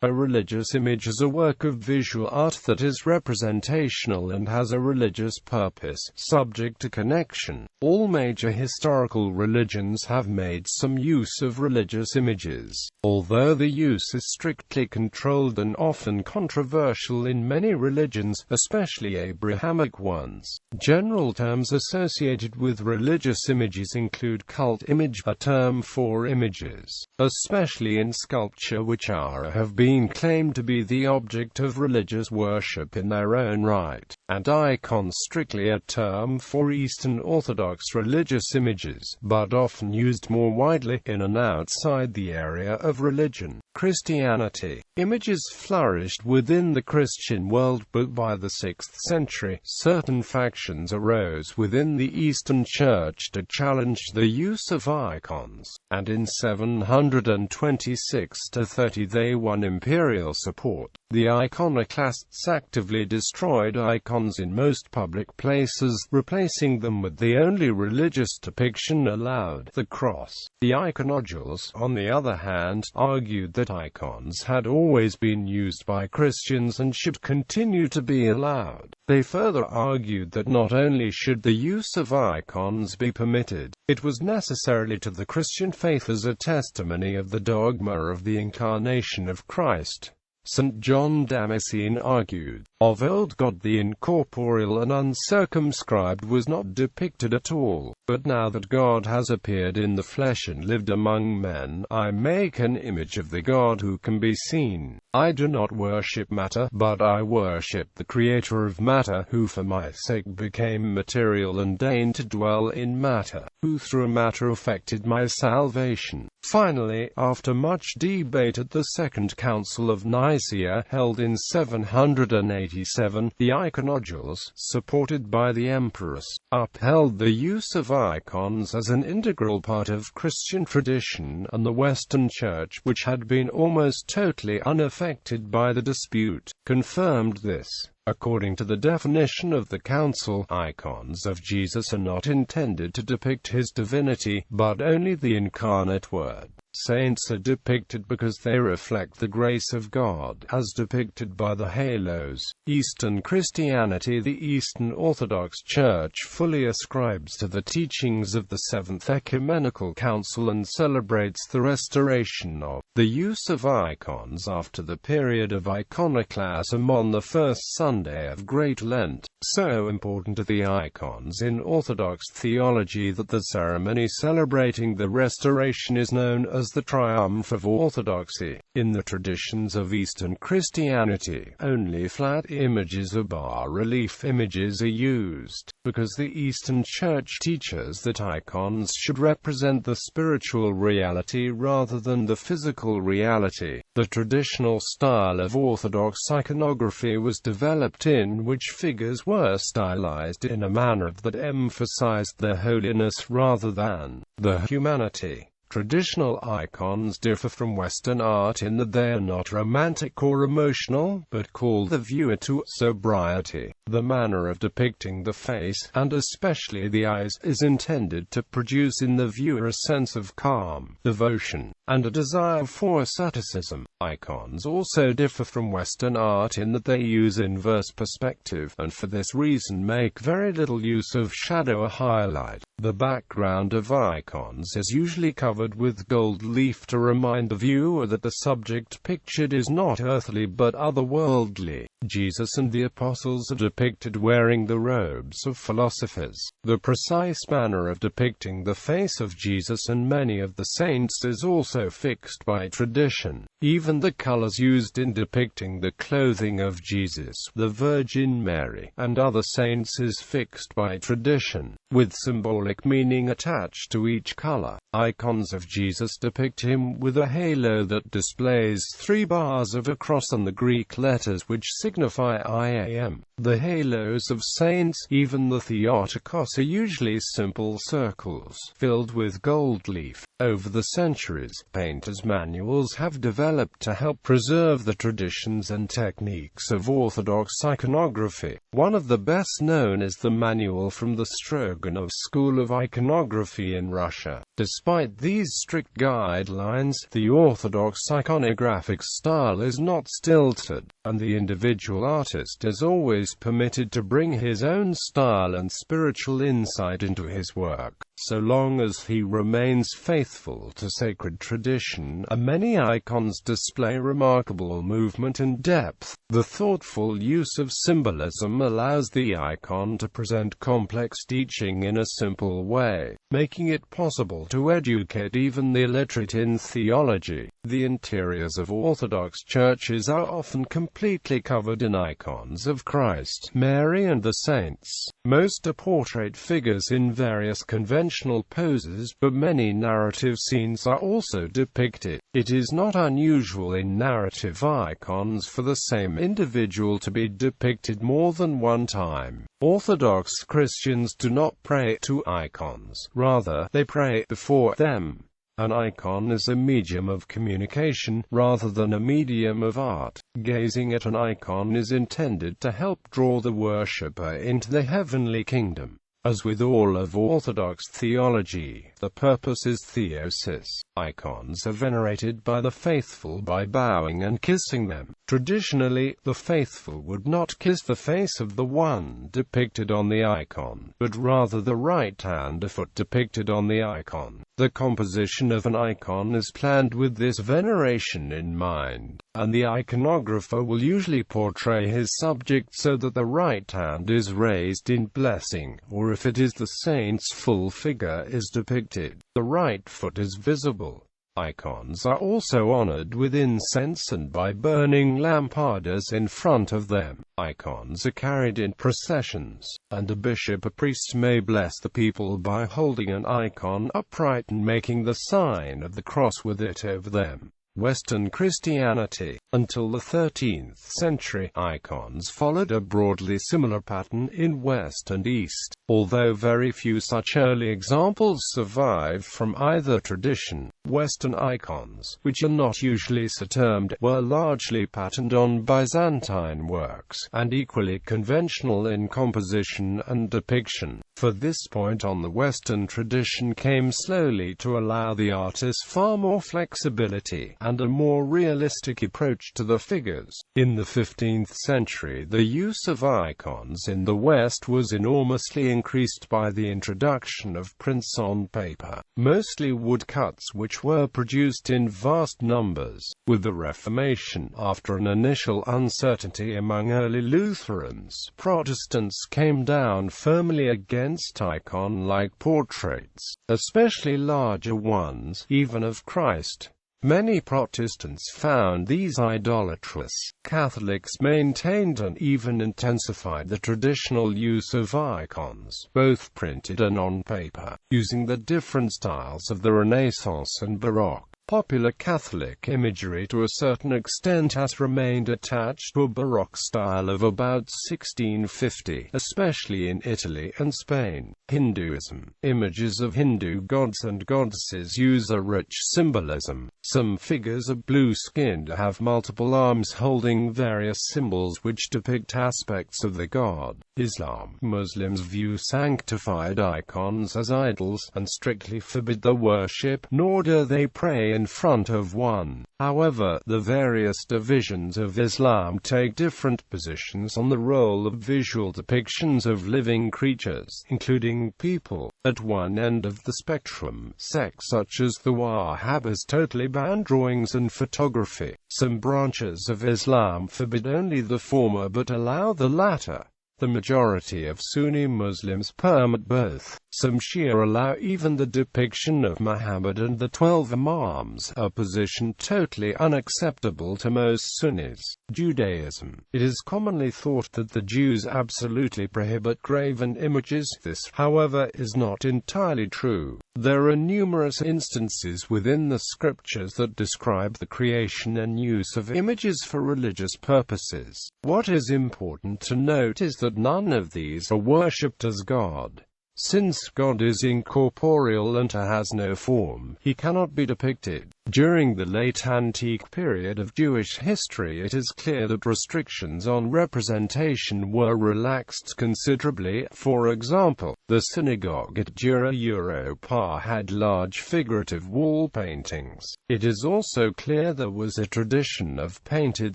A religious image is a work of visual art that is representational and has a religious purpose, subject to connection. All major historical religions have made some use of religious images, although the use is strictly controlled and often controversial in many religions, especially Abrahamic ones. General terms associated with religious images include cult image, a term for images, especially in sculpture, which have been claimed to be the object of religious worship in their own right, and icon, strictly a term for Eastern Orthodox religious images, but often used more widely in and outside the area of religion. Christianity. Images flourished within the Christian world, but by the 6th century, certain factions arose within the Eastern Church to challenge the use of icons, and in 726–30 they won imperial support. The iconoclasts actively destroyed icons in most public places, replacing them with the only religious depiction allowed, the cross. The iconodules, on the other hand, argued that icons had always been used by Christians and should continue to be allowed. They further argued that not only should the use of icons be permitted, it was necessarily to the Christian faith as a testimony of the dogma of the incarnation of Christ. St. John Damascene argued, of old God the incorporeal and uncircumscribed was not depicted at all, but now that God has appeared in the flesh and lived among men, I make an image of the God who can be seen. I do not worship matter, but I worship the Creator of matter, who for my sake became material and deigned to dwell in matter, who through matter effected my salvation. Finally, after much debate at the Second Council of Nicaea, held in 787, the iconodules, supported by the emperors, upheld the use of icons as an integral part of Christian tradition, and the Western Church, which had been almost totally unaffected by the dispute, confirmed this. According to the definition of the Council, icons of Jesus are not intended to depict his divinity, but only the incarnate Word. Saints are depicted because they reflect the grace of God, as depicted by the halos. Eastern Christianity. The Eastern Orthodox Church fully ascribes to the teachings of the Seventh Ecumenical Council and celebrates the restoration of the use of icons after the period of iconoclasm on the first Sunday of Great Lent. So important are the icons in Orthodox theology that the ceremony celebrating the restoration is known as the triumph of orthodoxy. In the traditions of Eastern Christianity, only flat images or bas-relief images are used, because the Eastern Church teaches that icons should represent the spiritual reality rather than the physical reality. The traditional style of Orthodox iconography was developed in which figures were stylized in a manner that emphasized their holiness rather than the humanity. Traditional icons differ from Western art in that they are not romantic or emotional, but call the viewer to sobriety. The manner of depicting the face, and especially the eyes, is intended to produce in the viewer a sense of calm, devotion, and a desire for asceticism. Icons also differ from Western art in that they use inverse perspective, and for this reason make very little use of shadow or highlight. The background of icons is usually covered with gold leaf to remind the viewer that the subject pictured is not earthly but otherworldly. Jesus and the apostles are depicted wearing the robes of philosophers. The precise manner of depicting the face of Jesus and many of the saints is also fixed by tradition. Even the colors used in depicting the clothing of Jesus, the Virgin Mary, and other saints is fixed by tradition, with symbolic meaning attached to each color. Icons of Jesus depict him with a halo that displays 3 bars of a cross and the Greek letters which signify I am. The halos of saints, even the Theotokos, are usually simple circles, filled with gold leaf. Over the centuries, painters' manuals have developed to help preserve the traditions and techniques of Orthodox iconography. One of the best known is the manual from the Stroganov School of Iconography in Russia. Despite Despite these strict guidelines, the Orthodox iconographic style is not stilted, and the individual artist is always permitted to bring his own style and spiritual insight into his work, so long as he remains faithful to sacred tradition. Many icons display remarkable movement and depth. The thoughtful use of symbolism allows the icon to present complex teaching in a simple way, making it possible to educate even the illiterate in theology. The interiors of Orthodox churches are often completely covered in icons of Christ, Mary and the saints. Most are portrait figures in various conventional poses, but many narrative scenes are also depicted. It is not unusual in narrative icons for the same individual to be depicted more than one time. Orthodox Christians do not pray to icons, rather, they pray before them. An icon is a medium of communication, rather than a medium of art. Gazing at an icon is intended to help draw the worshipper into the heavenly kingdom. As with all of Orthodox theology, the purpose is theosis. Icons are venerated by the faithful by bowing and kissing them. Traditionally, the faithful would not kiss the face of the one depicted on the icon, but rather the right hand or foot depicted on the icon. The composition of an icon is planned with this veneration in mind, and the iconographer will usually portray his subject so that the right hand is raised in blessing, or if it is the saint's full figure is depicted, the right foot is visible. Icons are also honored with incense and by burning lampadas in front of them. Icons are carried in processions, and a bishop or priest may bless the people by holding an icon upright and making the sign of the cross with it over them. Western Christianity. Until the 13th century, icons followed a broadly similar pattern in West and East, although very few such early examples survive from either tradition. Western icons, which are not usually so termed, were largely patterned on Byzantine works, and equally conventional in composition and depiction. For this point on, the Western tradition came slowly to allow the artist far more flexibility and a more realistic approach to the figures. In the 15th century, the use of icons in the West was enormously increased by the introduction of prints on paper, mostly woodcuts which were produced in vast numbers. With the Reformation, after an initial uncertainty among early Lutherans, Protestants came down firmly against icon-like portraits, especially larger ones, even of Christ. Many Protestants found these idolatrous. Catholics maintained and even intensified the traditional use of icons, both printed and on paper, using the different styles of the Renaissance and Baroque. Popular Catholic imagery to a certain extent has remained attached to a Baroque style of about 1650, especially in Italy and Spain. Hinduism. Images of Hindu gods and goddesses use a rich symbolism. Some figures are blue-skinned, have multiple arms holding various symbols which depict aspects of the god. Islam. Muslims view sanctified icons as idols, and strictly forbid the worship, nor do they pray in front of one. However, the various divisions of Islam take different positions on the role of visual depictions of living creatures, including people. At one end of the spectrum, sects such as the Wahhabis totally ban drawings and photography. Some branches of Islam forbid only the former but allow the latter. The majority of Sunni Muslims permit both. Some Shia allow even the depiction of Muhammad and the 12 Imams, a position totally unacceptable to most Sunnis. Judaism. It is commonly thought that the Jews absolutely prohibit graven images. This, however, is not entirely true. There are numerous instances within the scriptures that describe the creation and use of images for religious purposes. What is important to note is that none of these are worshipped as God. Since God is incorporeal and has no form, he cannot be depicted. During the late antique period of Jewish history, it is clear that restrictions on representation were relaxed considerably. For example, the synagogue at Dura Europa had large figurative wall paintings. It is also clear there was a tradition of painted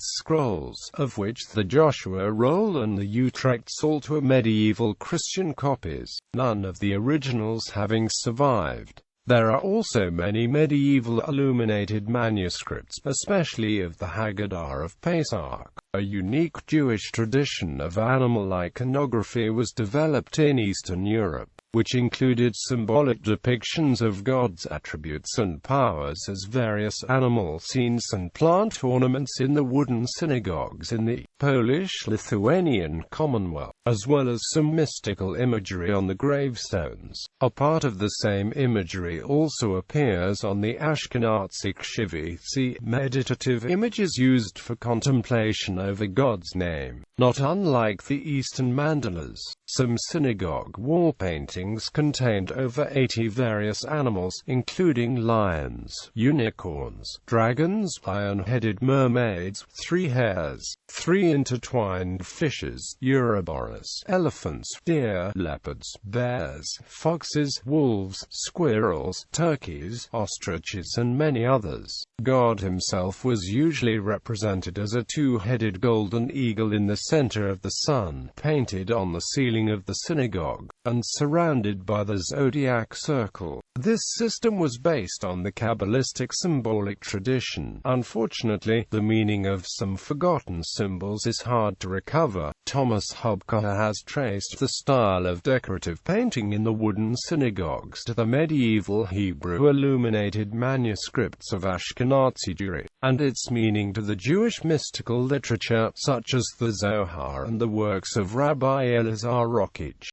scrolls, of which the Joshua Roll and the Utrecht Psalter were medieval Christian copies, none of the originals having survived. There are also many medieval illuminated manuscripts, especially of the Haggadah of Pesach. A unique Jewish tradition of animal iconography was developed in Eastern Europe, which included symbolic depictions of God's attributes and powers as various animal scenes and plant ornaments in the wooden synagogues in the Polish-Lithuanian Commonwealth, as well as some mystical imagery on the gravestones. A part of the same imagery also appears on the Ashkenazi kshivitsi, meditative images used for contemplation over God's name. Not unlike the Eastern mandalas, some synagogue wall paintings contained over 80 various animals, including lions, unicorns, dragons, lion-headed mermaids, 3 hares, 3 intertwined fishes, Ouroboros, elephants, deer, leopards, bears, foxes, wolves, squirrels, turkeys, ostriches, and many others. God himself was usually represented as a 2-headed golden eagle in the center of the sun, painted on the ceiling of the synagogue, and surrounded by the zodiac circle. This system was based on the Kabbalistic symbolic tradition. Unfortunately, the meaning of some forgotten symbols is hard to recover. Thomas Hubka has traced the style of decorative painting in the wooden synagogues to the medieval Hebrew illuminated manuscripts of Ashkenazi Jewry, and its meaning to the Jewish mystical literature, such as the Zohar and the works of Rabbi Elazar Rockich.